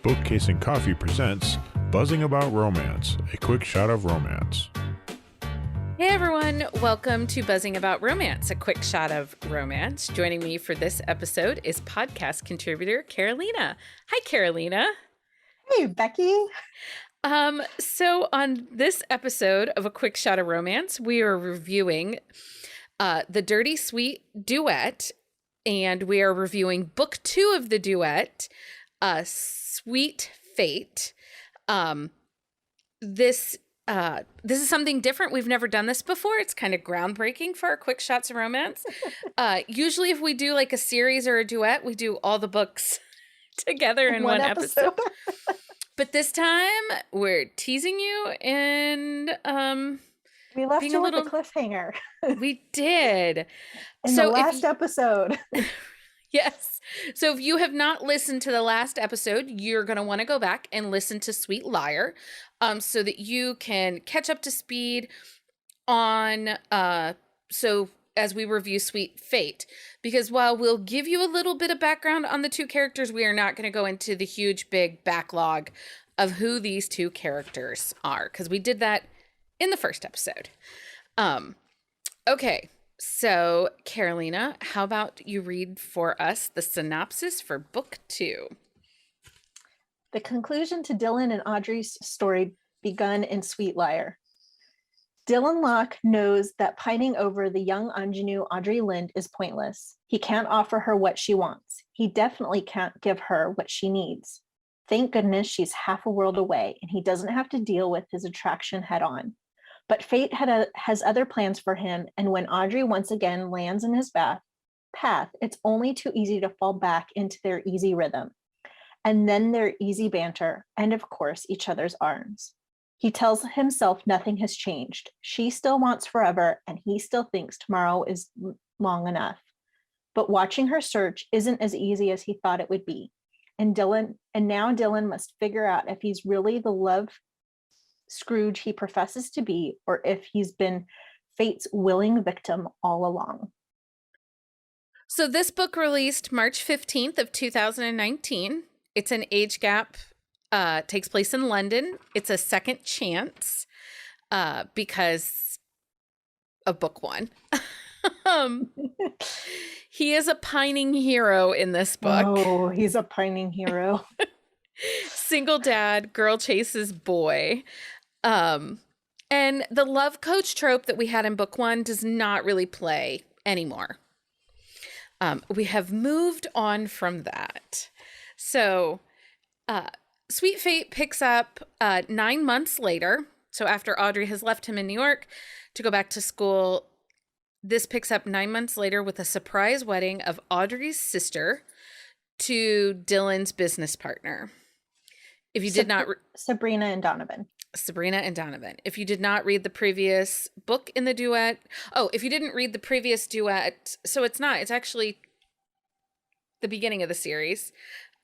Bookcase and Coffee presents Buzzing About Romance, a quick shot of romance. Hey everyone, welcome to Buzzing About Romance, a quick shot of romance. Joining me for this episode is podcast contributor Carolina. Hi, Carolina. Hey, Becky. So on this episode of A Quick Shot of Romance, we are reviewing The Dirty Sweet Duet, and we are reviewing book 2 of the duet, Sweet Fate. This is something different. We've never done this before. It's kind of groundbreaking for our quick shots of romance. Usually if we do like a series or a duet, we do all the books together in one episode. But this time we're teasing you and we left you with a cliffhanger. We did. In the last episode. Yes. So if you have not listened to the last episode, you're going to want to go back and listen to Sweet Liar, so that you can catch up to speed on, so as we review Sweet Fate, because while we'll give you a little bit of background on the two characters, we are not going to go into the huge, big backlog of who these two characters are, because we did that in the first episode. Okay. So, Carolina, how about you read for us the synopsis for book 2? The conclusion to Dylan and Audrey's story begun in Sweet Liar. Dylan Locke knows that pining over the young ingenue Audrey Lind is pointless. He can't offer her what she wants. He definitely can't give her what she needs. Thank goodness she's half a world away and he doesn't have to deal with his attraction head on. But fate has other plans for him, and when Audrey once again lands in his path, it's only too easy to fall back into their easy rhythm. And then their easy banter, and of course, each other's arms. He tells himself nothing has changed. She still wants forever, and he still thinks tomorrow is long enough. But watching her search isn't as easy as he thought it would be. And now Dylan must figure out if he's really the love Scrooge he professes to be, or if he's been fate's willing victim all along. So this book released March 15th of 2019. It's an age gap, takes place in London. It's a second chance because of book 1. He is a pining hero in this book. Oh, he's a pining hero. Single dad, girl chases boy. And the love coach trope that we had in book 1 does not really play anymore. We have moved on from that. So, Sweet Fate picks up 9 months later. So after Audrey has left him in New York to go back to school, this picks up 9 months later with a surprise wedding of Audrey's sister to Dylan's business partner. If you did not... Sabrina and Donovan. If you did not read the previous book in the duet... Oh, if you didn't read the previous duet... So it's actually the beginning of the series.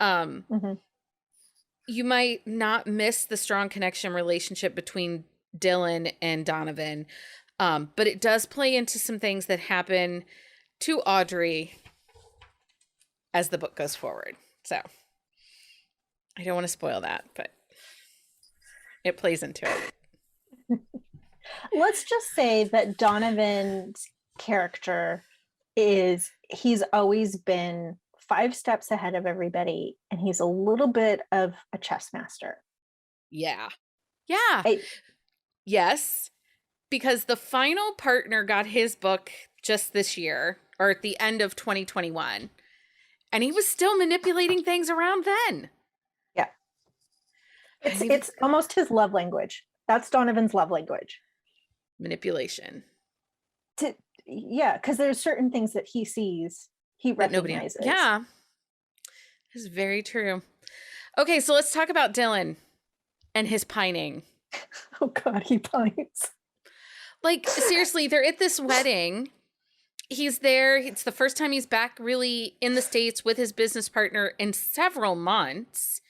You might not miss the strong connection relationship between Dylan and Donovan. But it does play into some things that happen to Audrey as the book goes forward. So... I don't want to spoil that, but it plays into it. Let's just say that Donovan's character he's always been 5 steps ahead of everybody, and he's a little bit of a chess master. Yeah. Yes, because the final partner got his book just this year, or at the end of 2021, and he was still manipulating things around then. It's almost his love language. That's Donovan's love language. Manipulation. Because there's certain things that he sees, he recognizes. Yeah. It's very true. Okay, so let's talk about Dylan and his pining. Oh God, he pines. Like, seriously, they're at this wedding. He's there. It's the first time he's back really in the States with his business partner in several months.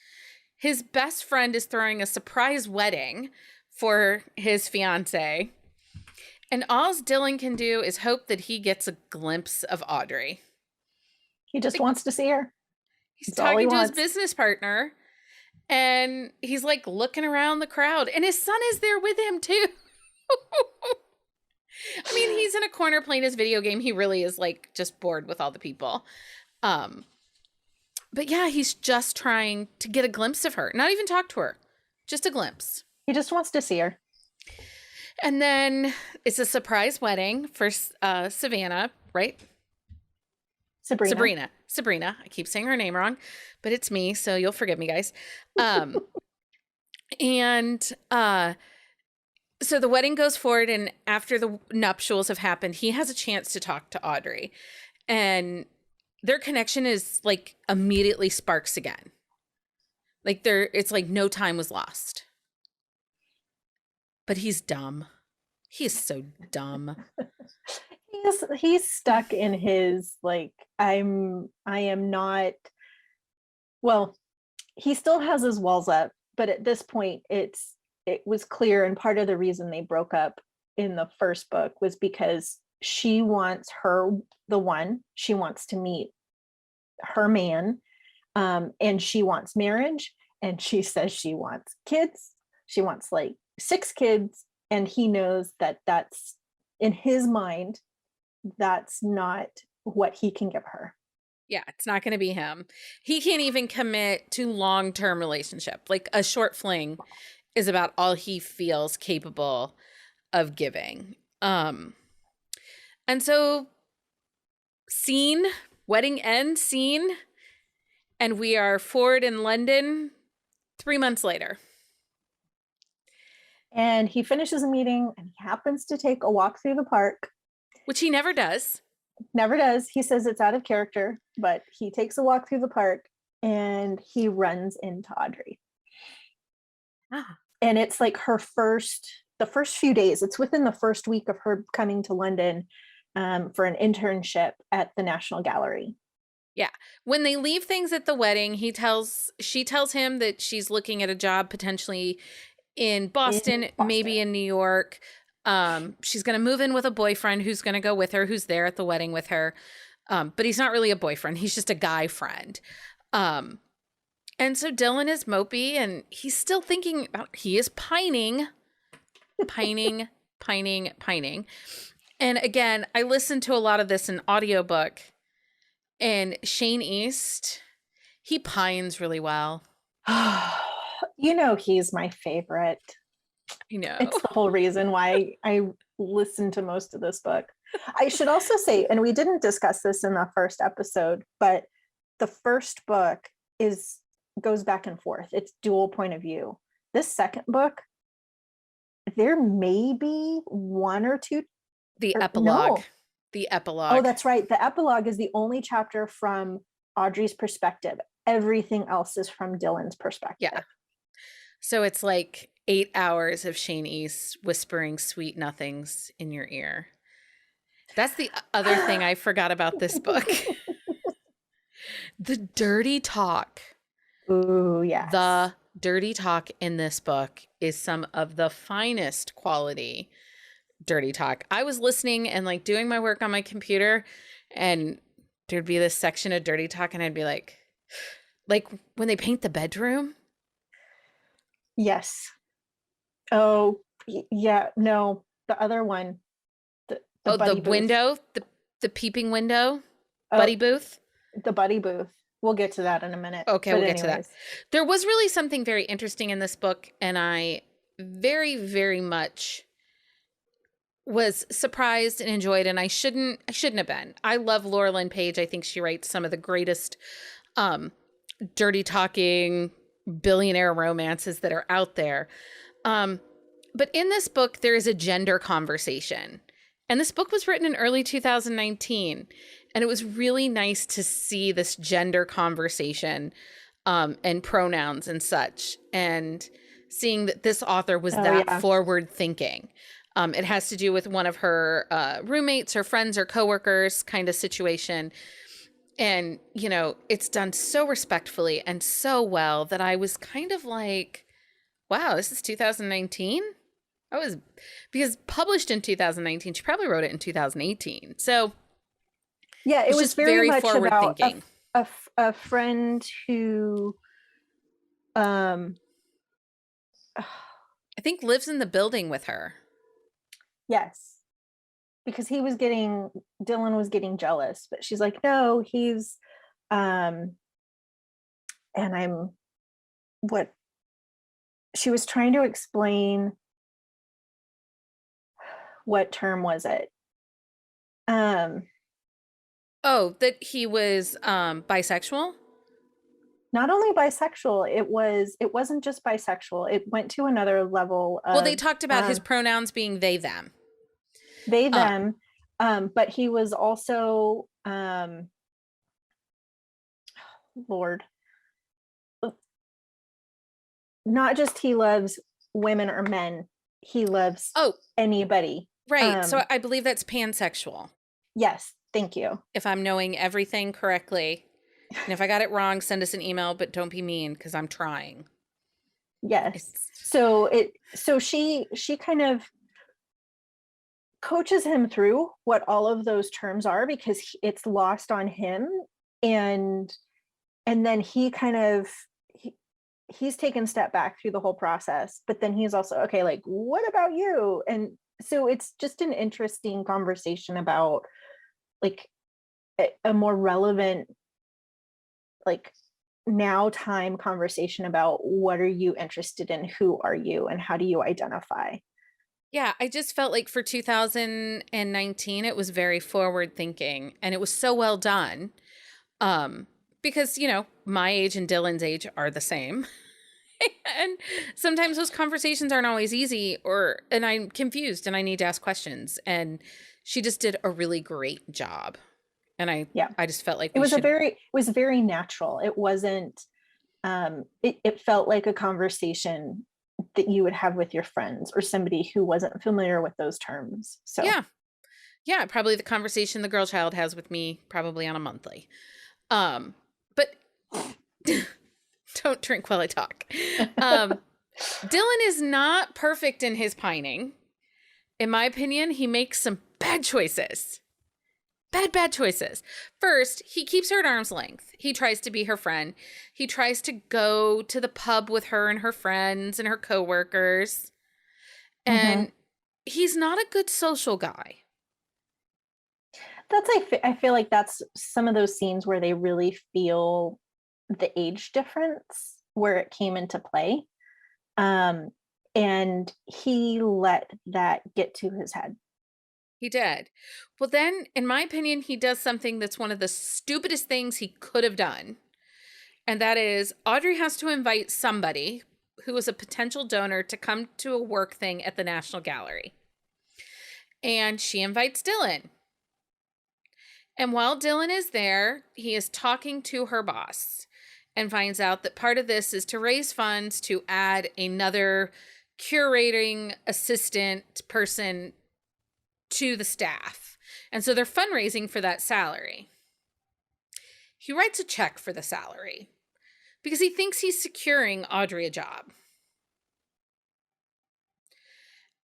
His best friend is throwing a surprise wedding for his fiance. And all Dylan can do is hope that he gets a glimpse of Audrey. He just wants to see her. He's talking to his business partner, And he's like looking around the crowd, and his son is there with him too. I mean, he's in a corner playing his video game. He really is like just bored with all the people. But yeah, he's just trying to get a glimpse of her, not even talk to her, just a glimpse. He just wants to see her. And then it's a surprise wedding for Savannah, right? Sabrina. I keep saying her name wrong, but it's me, so you'll forgive me, guys. And so the wedding goes forward, and after the nuptials have happened, he has a chance to talk to Audrey. And their connection is like immediately sparks again. Like it's like no time was lost. But he's dumb. He's so dumb. He's stuck in his like I am not. Well, he still has his walls up, but at this point it was clear, and part of the reason they broke up in the first book was because she wants she wants to meet her man, and she wants marriage, and she says she wants kids. She wants like 6 kids, and he knows that that's, in his mind, that's not what he can give her. Yeah, it's not going to be him. He can't even commit to long-term relationship. Like a short fling is about all he feels capable of giving. And so wedding end scene, and we are forward in London 3 months later. And he finishes a meeting, and he happens to take a walk through the park. Which he never does. Never does. He says it's out of character, but he takes a walk through the park, and he runs into Audrey. And it's like the first few days. It's within the first week of her coming to London for an internship at the National Gallery. Yeah. When they leave things at the wedding, she tells him that she's looking at a job potentially in Boston, maybe in New York. She's going to move in with a boyfriend who's going to go with her, who's there at the wedding with her. But he's not really a boyfriend. He's just a guy friend. And so Dylan is mopey, and he's still thinking about, he is pining. And again, I listened to a lot of this in audiobook, and Shane East, he pines really well. He's my favorite. I know. It's the whole reason why I listened to most of this book. I should also say, and we didn't discuss this in the first episode, but the first book goes back and forth. It's dual point of view. This second book, there may be one or two. The epilogue. No. The epilogue. Oh, that's right. The epilogue is the only chapter from Audrey's perspective. Everything else is from Dylan's perspective. Yeah. So it's like 8 hours of Shane East whispering sweet nothings in your ear. That's the other thing I forgot about this book. The dirty talk. Ooh, yes. The dirty talk in this book is some of the finest quality dirty talk. I was listening and like doing my work on my computer, and there'd be this section of dirty talk, and I'd be like when they paint the bedroom. Yes. Oh, yeah. No, the other one. The window, the peeping window, buddy booth. The buddy booth. We'll get to that in a minute. Okay, we'll get to that. There was really something very interesting in this book, and I very, very much was surprised and enjoyed, and I shouldn't have been. I love Laurelin Paige. I think she writes some of the greatest dirty talking billionaire romances that are out there. But in this book, there is a gender conversation. And this book was written in early 2019. And it was really nice to see this gender conversation and pronouns and such. And seeing that this author was forward thinking. It has to do with one of her roommates or friends or coworkers kind of situation. And, it's done so respectfully and so well that I was kind of like, wow, this is 2019? Because published in 2019, she probably wrote it in 2018. So yeah, it was very much forward about thinking. A friend who Um, I think lives in the building with her. yes, because Dylan was getting jealous, but she's like, no, he's, and I'm, what she was trying to explain, what term was it? Oh, that he was bisexual? Not only bisexual, it wasn't just bisexual. It went to another level of, Well, they talked about his pronouns being they, them. they, them, but he was also, Lord, not just he loves women or men, he loves anybody. Right. So I believe that's pansexual. Yes, thank you. If I'm knowing everything correctly. And if I got it wrong, send us an email, but don't be mean because I'm trying. Yes. So she kind of coaches him through what all of those terms are, because it's lost on him, and then he kind of he's taken a step back through the whole process, but then he's also, okay, like, what about you? And so it's just an interesting conversation about, like, a more relevant, like, now time conversation about what are you interested in, who are you, and how do you identify. Yeah, I just felt like for 2019 it was very forward thinking, and it was so well done. Because, you know, my age and Dylan's age are the same. And sometimes those conversations aren't always easy, and I'm confused and I need to ask questions, and she just did a really great job. And I just felt like it was very natural. It wasn't, it felt like a conversation that you would have with your friends or somebody who wasn't familiar with those terms. So yeah, probably the conversation the girl child has with me probably on a monthly. But don't drink while I talk. Dylan is not perfect in his pining. In my opinion, he makes some bad choices. Bad choices. First, he keeps her at arm's length. He tries to be her friend. He tries to go to the pub with her and her friends and her coworkers. And he's not a good social guy. I feel like that's some of those scenes where they really feel the age difference, where it came into play. And he let that get to his head. He did. Well, then, in my opinion, he does something that's one of the stupidest things he could have done. And that is, Audrey has to invite somebody who is a potential donor to come to a work thing at the National Gallery. And she invites Dylan. And while Dylan is there, he is talking to her boss and finds out that part of this is to raise funds to add another curating assistant person to the staff. And so they're fundraising for that salary. He writes a check for the salary because he thinks he's securing Audrey a job.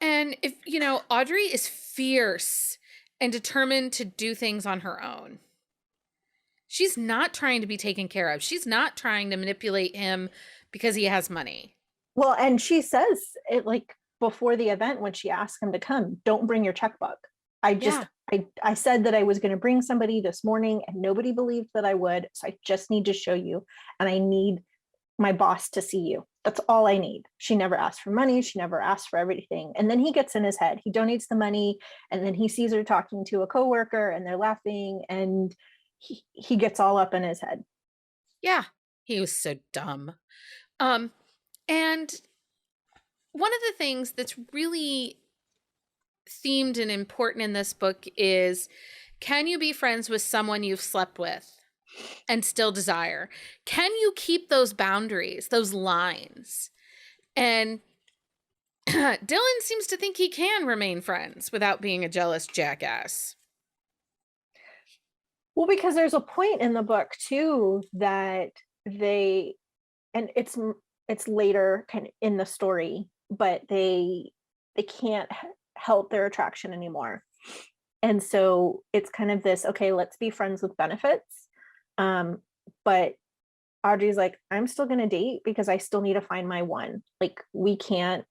And if, you know, Audrey is fierce and determined to do things on her own. She's not trying to be taken care of. She's not trying to manipulate him because he has money. Well, and she says it, like, before the event, when she asked him to come, don't bring your checkbook. I said that I was going to bring somebody this morning and nobody believed that I would. So I just need to show you, and I need my boss to see you. That's all I need. She never asked for money. She never asked for everything. And then he gets in his head. He donates the money, and then he sees her talking to a coworker and they're laughing, and he gets all up in his head. Yeah, he was so dumb. And one of the things that's really themed and important in this book is, can you be friends with someone you've slept with and still desire? Can you keep those boundaries, those lines? And Dylan seems to think he can remain friends without being a jealous jackass. Well, because there's a point in the book too that they, and it's later kind of in the story, but they can't help their attraction anymore. And so it's kind of this, okay, let's be friends with benefits. But Audrey's like, I'm still going to date because I still need to find my one. Like, we can't,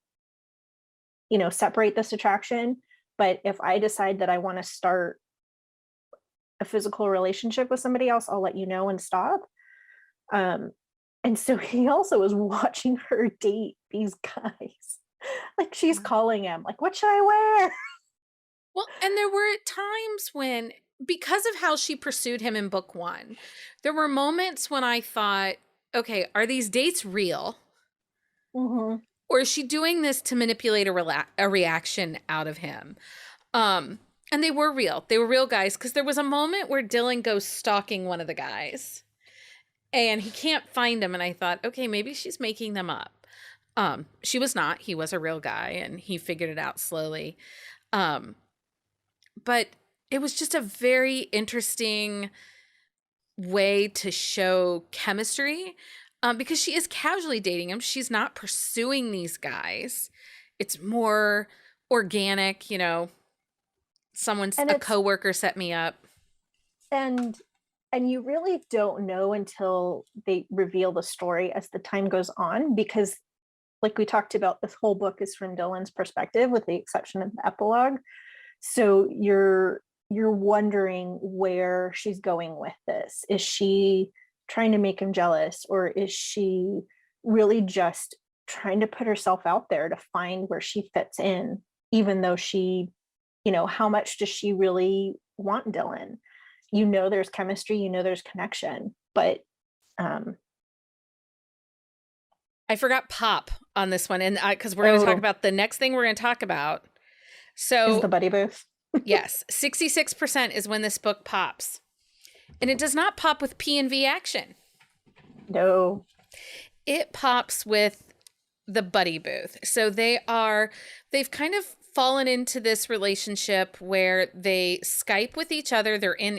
separate this attraction. But if I decide that I want to start a physical relationship with somebody else, I'll let you know and stop. And so he also was watching her date these guys. Like, she's calling him, like, what should I wear? Well, and there were times when, because of how she pursued him in book one, there were moments when I thought, okay, are these dates real? Mm-hmm. Or is she doing this to manipulate a reaction out of him? And they were real. They were real guys, because there was a moment where Dylan goes stalking one of the guys and he can't find him. And I thought, okay, maybe she's making them up. She was not. He was a real guy and he figured it out slowly. But it was just a very interesting way to show chemistry, because she is casually dating him. She's not pursuing these guys. It's more organic, someone's a coworker set me up. And you really don't know until they reveal the story as the time goes on, because like we talked about, this whole book is from Dylan's perspective with the exception of the epilogue. So you're wondering where she's going with this. Is she trying to make him jealous, or is she really just trying to put herself out there to find where she fits in, even though she, how much does she really want Dylan? There's chemistry, there's connection, but I forgot pop on this one, and because we're going to talk about the next thing we're going to talk about. So is the buddy booth. Yes, 66% is when this book pops. And it does not pop with P&V action. No. It pops with the buddy booth. So they've kind of fallen into this relationship where they Skype with each other. They're in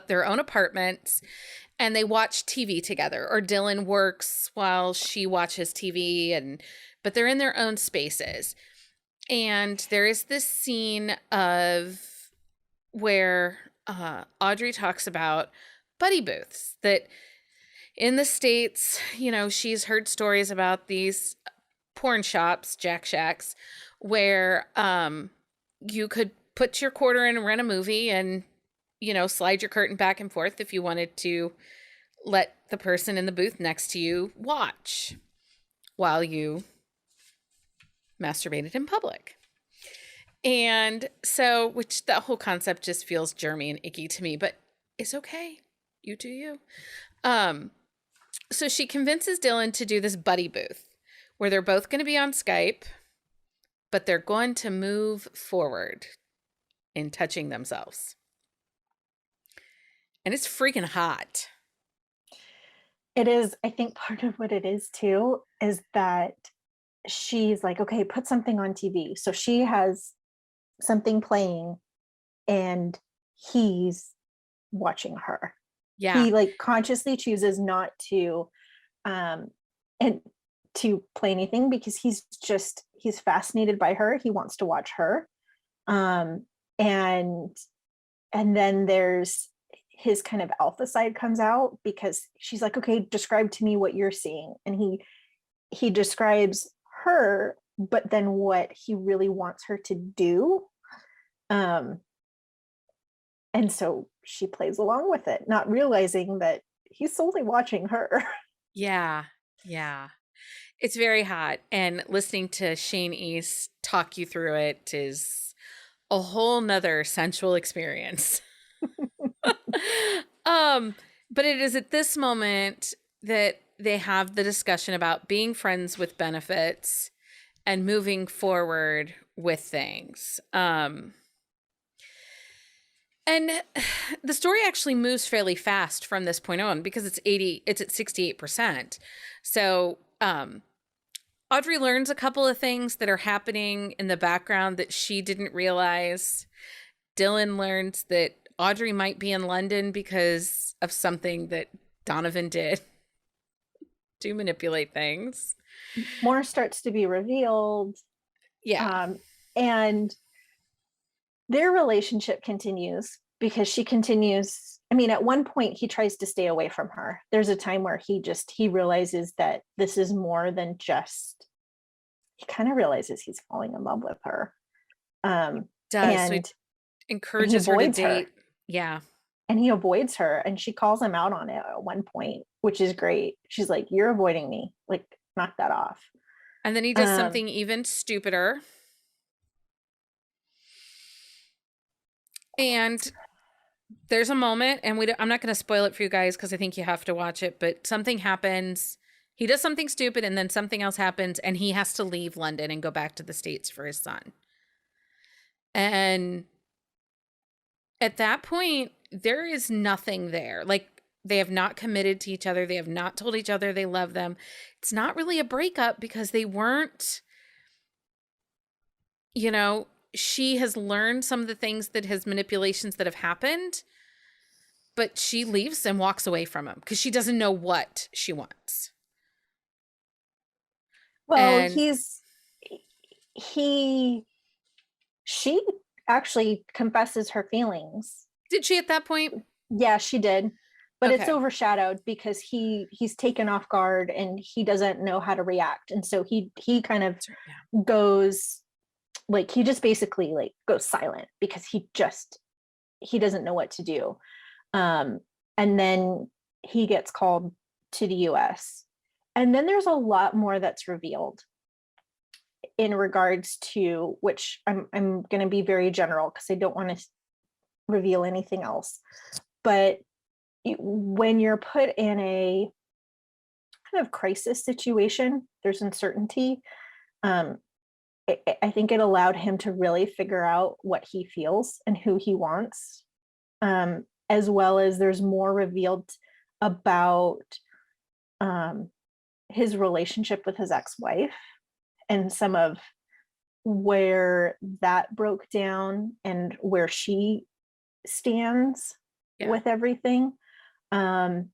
their own apartments, and they watch TV together. Or Dylan works while she watches TV, but they're in their own spaces. And there is this scene where Audrey talks about buddy booths, that in the States, she's heard stories about these porn shops, Jack Shacks, where you could put your quarter in and rent a movie and, slide your curtain back and forth if you wanted to let the person in the booth next to you watch while you masturbated in public. And so, which that whole concept just feels germy and icky to me, but it's okay. You do you. So she convinces Dylan to do this buddy booth where they're both going to be on Skype, but they're going to move forward in touching themselves. And it's freaking hot. It is. I think part of what it is too is that she's like, okay, put something on TV. So she has something playing and he's watching her. Yeah. He consciously chooses not to and to play anything because he's fascinated by her. He wants to watch her. And then there's his kind of alpha side comes out because she's like, okay, describe to me what you're seeing. And he describes her, but then what he really wants her to do. And so she plays along with it, not realizing that he's solely watching her. Yeah. Yeah. It's very hot. And listening to Shane East talk you through it is a whole nother sensual experience. But it is at this moment that they have the discussion about being friends with benefits and moving forward with things. And the story actually moves fairly fast from this point on because it's at 68%. So, Audrey learns a couple of things that are happening in the background that she didn't realize. Dylan learns that Audrey might be in London because of something that Donovan did to manipulate things. More starts to be revealed. Yeah. And their relationship continues. because she continues. I mean, at one point he tries to stay away from her. There's a time where he realizes that this is more than just, he kind of realizes he's falling in love with her. Does. So he And encourages her to avoids date. Yeah. and he avoids her, and she calls him out on it at one point, which is great. She's like, "You're avoiding me, like, knock that off." And then he does something even stupider. And there's a moment, and I'm not going to spoil it for you guys because I think you have to watch it, but something happens. He does something stupid, and then something else happens, and he has to leave London and go back to the States for his son. And at that point, there is nothing there. Like, they have not committed to each other. They have not told each other they love them. It's not really a breakup because they weren't, you know, she has learned some of the things that his manipulations that have happened, but she leaves and walks away from him because she doesn't know what she wants. Well, And she actually confesses her feelings. did she at that point? Yeah, she did. But it's Okay. overshadowed because he's taken off guard and he doesn't know how to react. And so he kind of goes, like, he just basically like goes silent because he doesn't know what to do. And then he gets called to the US. And then there's a lot more that's revealed in regards to, which I'm going to be very general because I don't want to reveal anything else. But when you're put in a kind of crisis situation, there's uncertainty. I think it allowed him to really figure out what he feels and who he wants, as well as there's more revealed about his relationship with his ex-wife and some of where that broke down and where she stands with everything. And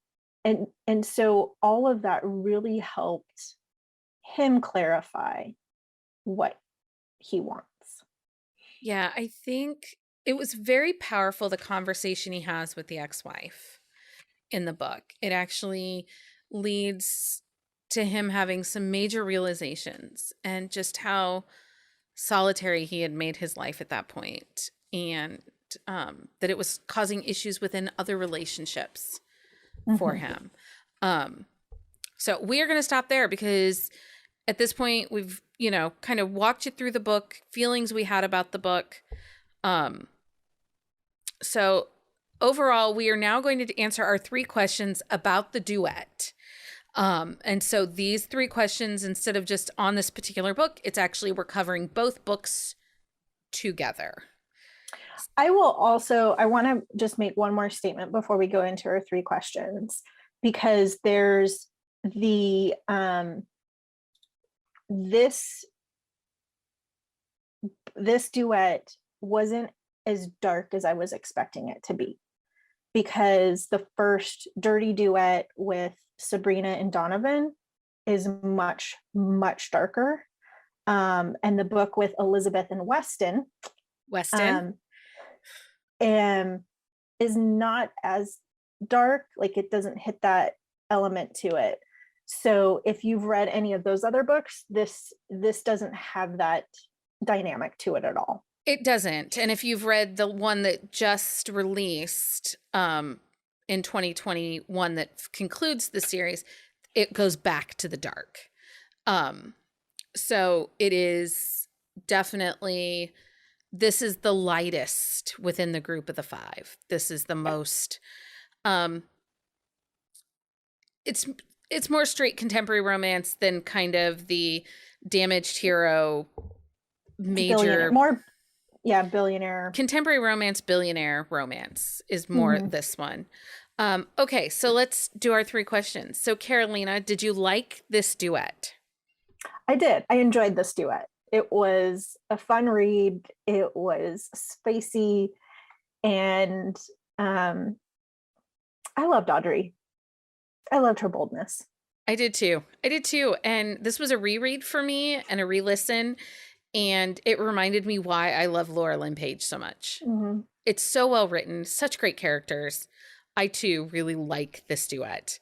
so all of that really helped him clarify what he wants. Yeah, I think it was very powerful, the conversation he has with the ex-wife in the book. It actually leads to him having some major realizations and just how solitary he had made his life at that point, and that it was causing issues within other relationships for him. So we are going to stop there because at this point we've, kind of walked you through the book, feelings we had about the book. So overall, we are now going to answer our 3 questions about the duet. And so these 3 questions, instead of just on this particular book, it's actually, we're covering both books together. I want to just make one more statement before we go into our 3 questions, because there's this duet wasn't as dark as I was expecting it to be, because the first dirty duet with Sabrina and Donovan is much, much darker. And the book with Elizabeth and Weston is not as dark. Like, it doesn't hit that element to it. So if you've read any of those other books, this doesn't have that dynamic to it at all. It doesn't. And if you've read the one that just released in 2021 that concludes the series, it goes back to the dark. So it is definitely, this is the lightest within the group of the 5. This is the most, it's more straight contemporary romance than kind of the damaged hero major billionaire contemporary romance. Billionaire romance is more this one. Okay, so let's do our 3 questions. So Carolina, did you like this duet? I did. I enjoyed this duet. It was a fun read. It was spicy, and I loved Audrey. I loved her boldness. I did too. And this was a reread for me and a re-listen, and it reminded me why I love Laurelin Paige so much. It's so well written, such great characters. I too really like this duet.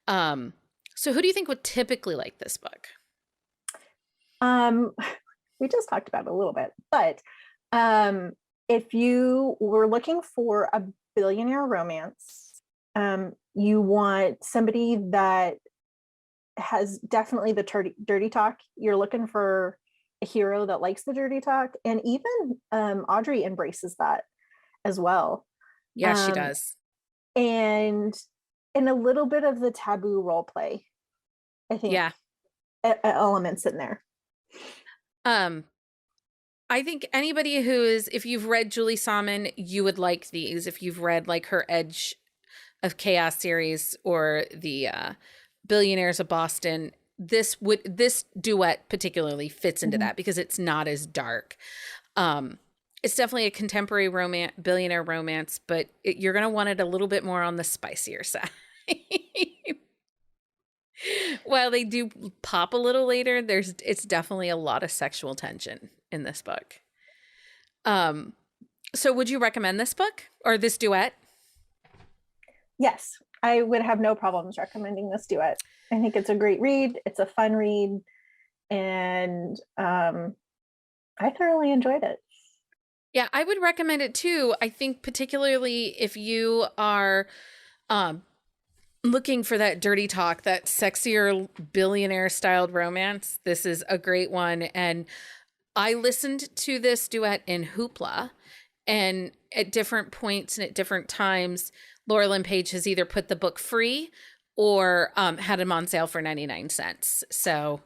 So who do you think would typically like this book? We just talked about it a little bit, but if you were looking for a billionaire romance, you want somebody that has definitely the dirty talk. You're looking for a hero that likes the dirty talk, and even Audrey embraces that as well. Yeah, she does. And a little bit of the taboo role play, I think. Yeah. Elements in there. I think anybody if you've read Julie Salmon, you would like these. If you've read like her Edge of Chaos series or the Billionaires of Boston, this duet particularly fits into that because it's not as dark. It's definitely a contemporary billionaire romance, but you're going to want it a little bit more on the spicier side. While they do pop a little later, it's definitely a lot of sexual tension in this book. So would you recommend this book or this duet? Yes, I would have no problems recommending this duet. I think it's a great read. It's a fun read. And I thoroughly enjoyed it. Yeah, I would recommend it too. I think particularly if you are looking for that dirty talk, that sexier billionaire styled romance, this is a great one. And I listened to this duet in Hoopla, and at different points and at different times, Laurelin Paige has either put the book free or had them on sale for 99 cents. So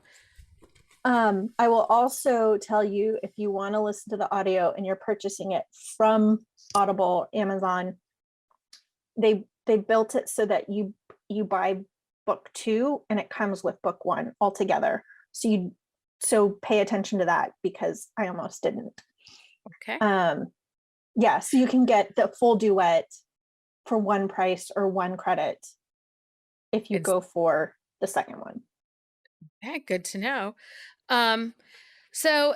I will also tell you, if you want to listen to the audio and you're purchasing it from Audible, Amazon, they built it so that you buy book 2 and it comes with book 1 all together. So pay attention to that, because I almost didn't. Okay. Yeah, so you can get the full duet for one price or one credit if you go for the second one. Okay, good to know. So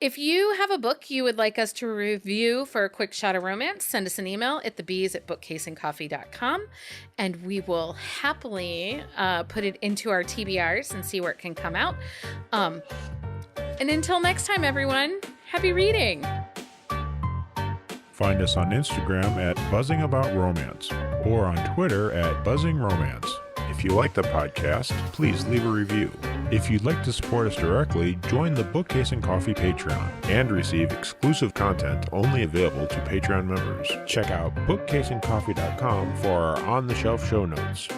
if you have a book you would like us to review for a quick shot of romance, send us an email at thebees@bookcaseandcoffee.com, and we will happily put it into our TBRs and see where it can come out. And until next time, everyone, happy reading. Find us on Instagram at buzzingaboutromance or on Twitter at buzzingromance. If you like the podcast, please leave a review. If you'd like to support us directly, join the Bookcase and Coffee Patreon and receive exclusive content only available to Patreon members. Check out bookcaseandcoffee.com for our on-the-shelf show notes.